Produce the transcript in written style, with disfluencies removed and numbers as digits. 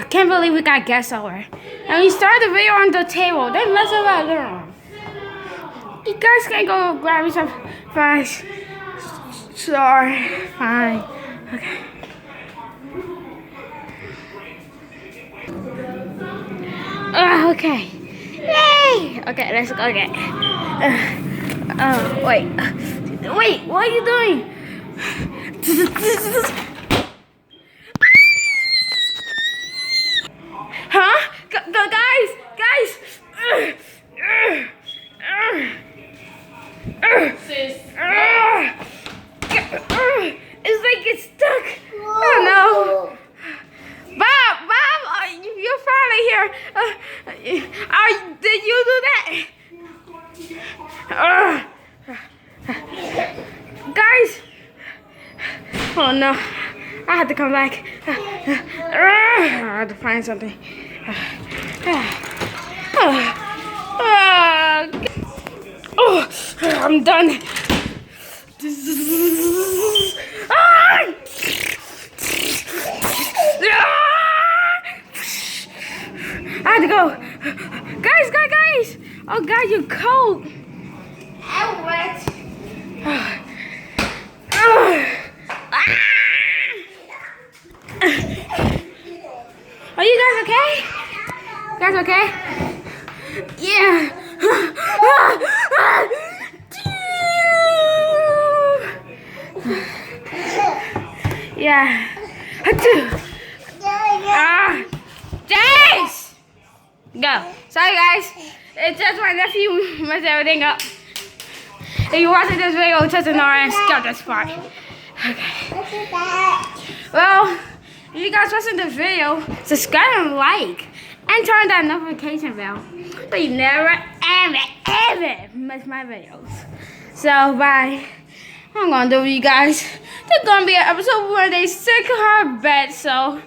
can't believe we got guests over. And we started the video on the table. They messed up our living room. You guys can go grab me some fries. Sure, fine. Okay. Okay. Yay! Okay, let's go get. Wait. Wait, what are you doing? Huh? Guys! It's like it's stuck. Oh no. Bob, you're finally here. Did you do that? Guys. Oh no. I had to come back. I had to find something. I'm done. I had to go. Guys. Oh God, you're cold. I'm wet. Are you guys okay? You guys okay? Yeah. Yeah. Jace! Go. Sorry guys. It's just my nephew messed everything up. If you're watching this video, just ignore and skip this part. Okay. Well, if you guys watching this video, subscribe and like. And turn that notification bell. So you never, ever miss my videos. So, bye. I'm gonna do you guys. There's gonna be an episode where they sick her bed, so